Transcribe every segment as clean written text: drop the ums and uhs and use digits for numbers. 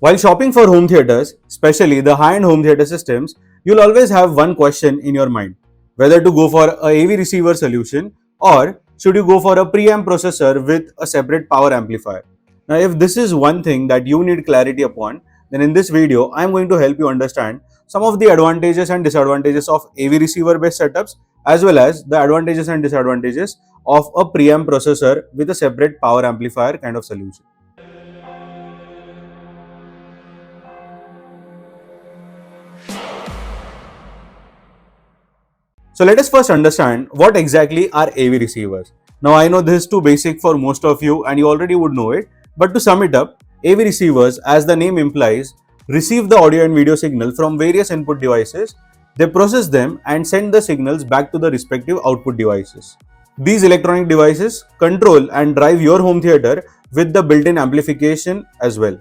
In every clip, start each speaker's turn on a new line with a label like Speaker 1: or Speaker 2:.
Speaker 1: While shopping for home theaters, especially the high-end home theater systems, you'll always have one question in your mind: whether to go for a AV receiver solution or should you go for a preamp processor with a separate power amplifier. Now, if this is one thing that you need clarity upon, then in this video, I'm going to help you understand some of the advantages and disadvantages of AV receiver based setups, as well as the advantages and disadvantages of a preamp processor with a separate power amplifier kind of solution. So let us first understand what exactly are AV receivers. Now I know this is too basic for most of you and you already would know it, but to sum it up, AV receivers, as the name implies, receive the audio and video signal from various input devices. They process them and send the signals back to the respective output devices. These electronic devices control and drive your home theater with the built-in amplification as well.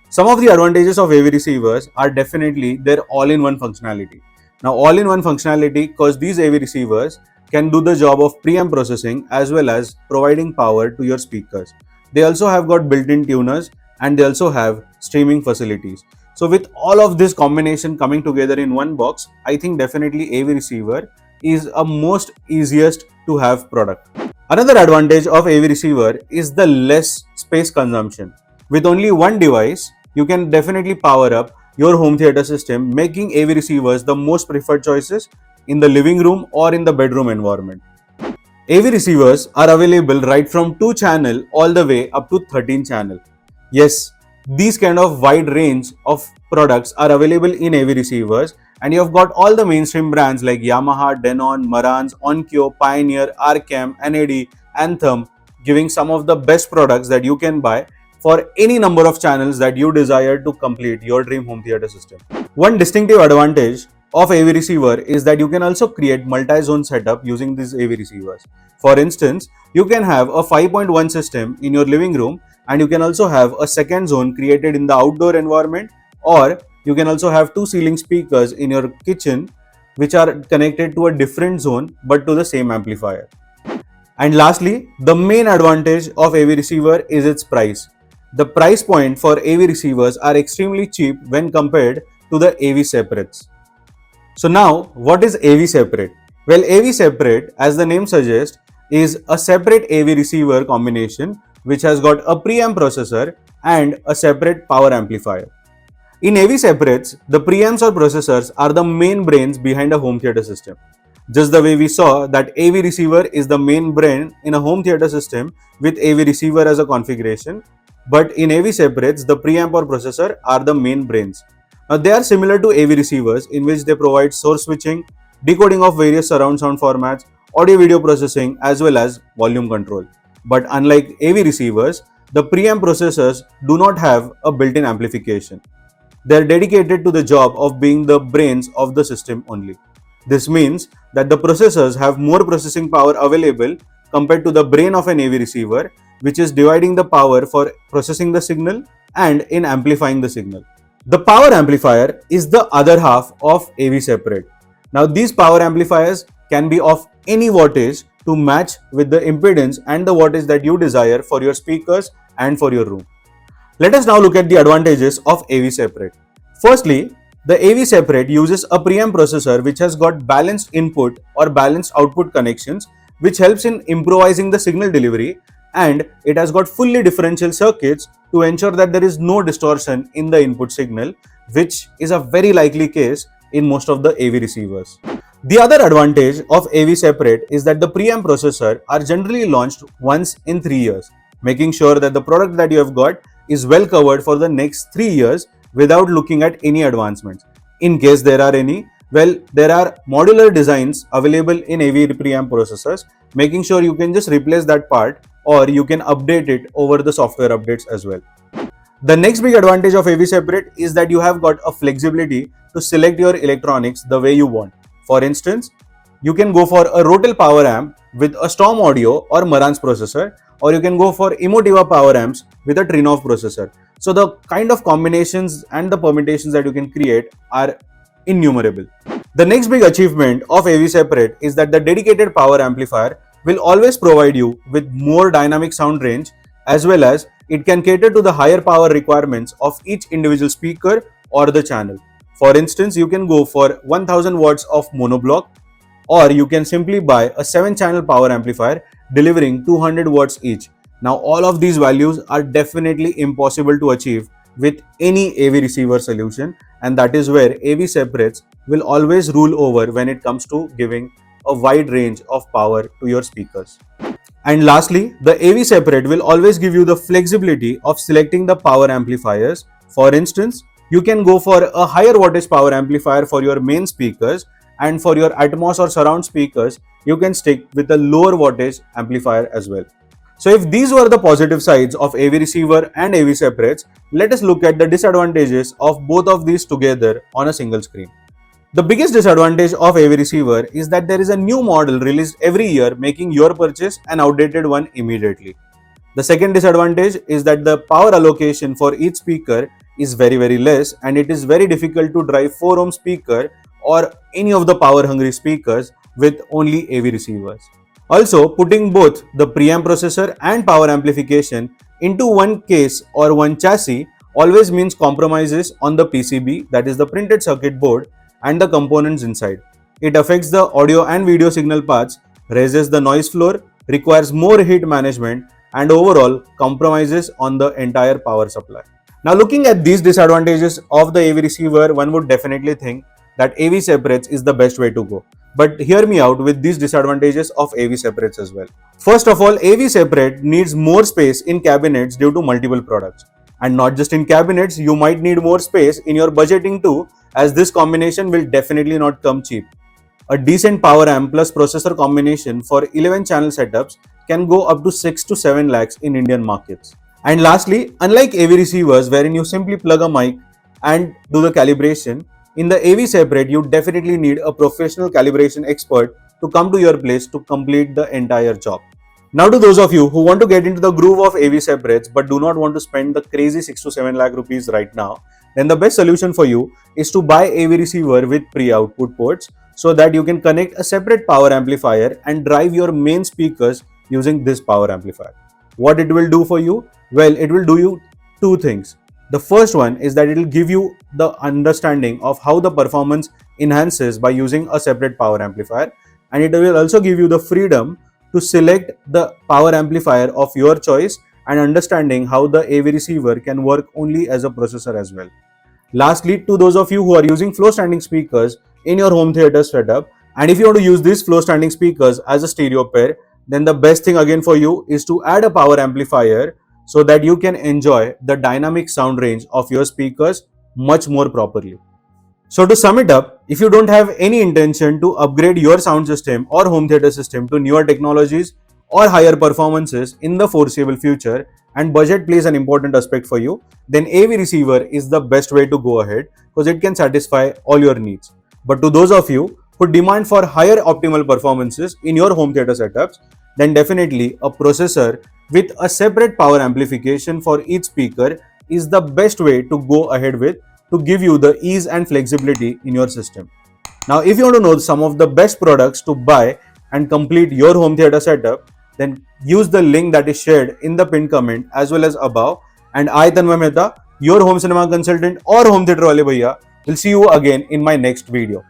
Speaker 1: Some of the advantages of AV receivers are definitely their all-in-one functionality. Now, all-in-one functionality because these AV receivers can do the job of preamp processing as well as providing power to your speakers. They also have got built-in tuners and they also have streaming facilities. So with all of this combination coming together in one box, I think definitely AV receiver is a most easiest to have product. Another advantage of AV receiver is the less space consumption. With only one device, you can definitely power up your home theater system, making AV receivers the most preferred choices in the living room or in the bedroom environment. AV receivers are available right from 2 channel all the way up to 13 channel. Yes, these kind of wide range of products are available in AV receivers, and you have got all the mainstream brands like Yamaha, Denon, Marantz, Onkyo, Pioneer, Arcam, NAD, Anthem, giving some of the best products that you can buy for any number of channels that you desire to complete your dream home theater system. One distinctive advantage of AV receiver is that you can also create multi-zone setup using these AV receivers. For instance, you can have a 5.1 system in your living room and you can also have a second zone created in the outdoor environment, or you can also have 2 ceiling speakers in your kitchen which are connected to a different zone but to the same amplifier. And lastly, the main advantage of AV receiver is its price. The price point for AV receivers are extremely cheap when compared to the AV separates. So now, what is AV separate? Well, AV separate, as the name suggests, is a separate AV receiver combination which has got a preamp processor and a separate power amplifier. In AV separates, the preamps or processors are the main brains behind a home theater system. Just the way we saw that AV receiver is the main brain in a home theater system with AV receiver as a configuration, but in AV separates, the preamp or processor are the main brains. Now, they are similar to AV receivers in which they provide source switching, decoding of various surround sound formats, audio video processing as well as volume control. But unlike AV receivers, the preamp processors do not have a built-in amplification. They are dedicated to the job of being the brains of the system only. This means that the processors have more processing power available compared to the brain of an AV receiver, which is dividing the power for processing the signal and in amplifying the signal. The power amplifier is the other half of AV separate. Now, these power amplifiers can be of any wattage to match with the impedance and the wattage that you desire for your speakers and for your room. Let us now look at the advantages of AV separate. Firstly, the AV separate uses a preamp processor which has got balanced input or balanced output connections, which helps in improvising the signal delivery, and it has got fully differential circuits to ensure that there is no distortion in the input signal, which is a very likely case in most of the AV receivers. The other advantage of AV separate is that the preamp processor are generally launched once in 3 years, making sure that the product that you have got is well covered for the next 3 years without looking at any advancements. In case there are any, well, there are modular designs available in AV preamp processors, making sure you can just replace that part or you can update it over the software updates as well. The next big advantage of AV separate is that you have got a flexibility to select your electronics the way you want. For instance, you can go for a Rotel power amp with a Storm Audio or Marantz processor, or you can go for Emotiva power amps with a Trinnov processor. So the kind of combinations and the permutations that you can create are innumerable. The next big achievement of AV separate is that the dedicated power amplifier will always provide you with more dynamic sound range, as well as it can cater to the higher power requirements of each individual speaker or the channel. For instance, you can go for 1000 watts of monoblock, or you can simply buy a 7-channel power amplifier delivering 200 watts each. Now, all of these values are definitely impossible to achieve with any AV receiver solution, and that is where AV separates will always rule over when it comes to giving a wide range of power to your speakers. And lastly, the AV separate will always give you the flexibility of selecting the power amplifiers. For instance, you can go for a higher wattage power amplifier for your main speakers, and for your Atmos or surround speakers, you can stick with a lower wattage amplifier as well. So if these were the positive sides of AV receiver and AV separates, let us look at the disadvantages of both of these together on a single screen. The biggest disadvantage of AV receiver is that there is a new model released every year, making your purchase an outdated one immediately. The second disadvantage is that the power allocation for each speaker is very less, and it is very difficult to drive 4 ohm speaker or any of the power hungry speakers with only AV receivers. Also, putting both the preamp processor and power amplification into one case or one chassis always means compromises on the PCB, that is the printed circuit board, and the components inside. It affects the audio and video signal paths, raises the noise floor, requires more heat management, and overall compromises on the entire power supply. Now, looking at these disadvantages of the AV receiver, one would definitely think that AV separates is the best way to go. But hear me out with these disadvantages of AV separates as well. First of all, AV separate needs more space in cabinets due to multiple products. And not just in cabinets, you might need more space in your budgeting too, as this combination will definitely not come cheap. A decent power amp plus processor combination for 11 channel setups can go up to 6 to 7 lakhs in Indian markets. And lastly, unlike AV receivers wherein you simply plug a mic and do the calibration, in the AV separate you definitely need a professional calibration expert to come to your place to complete the entire job. Now, to those of you who want to get into the groove of AV separates but do not want to spend the crazy 6 to 7 lakh rupees right now, then the best solution for you is to buy AV receiver with pre-output ports, so that you can connect a separate power amplifier and drive your main speakers using this power amplifier. What it will do for you? Well, it will do you two things. The first one is that it will give you the understanding of how the performance enhances by using a separate power amplifier, and it will also give you the freedom to select the power amplifier of your choice and understanding how the AV receiver can work only as a processor as well. Lastly, to those of you who are using floor standing speakers in your home theater setup, and if you want to use these floor standing speakers as a stereo pair, then the best thing again for you is to add a power amplifier so that you can enjoy the dynamic sound range of your speakers much more properly. So to sum it up, if you don't have any intention to upgrade your sound system or home theater system to newer technologies or higher performances in the foreseeable future, and budget plays an important aspect for you, then AV receiver is the best way to go ahead because it can satisfy all your needs. But to those of you who demand for higher optimal performances in your home theater setups, then definitely a processor with a separate power amplification for each speaker is the best way to go ahead with to give you the ease and flexibility in your system. Now, if you want to know some of the best products to buy and complete your home theater setup, then use the link that is shared in the pinned comment as well as above. And I, Tanmay Mehta, your home cinema consultant or home theater wale bhaiya, will see you again in my next video.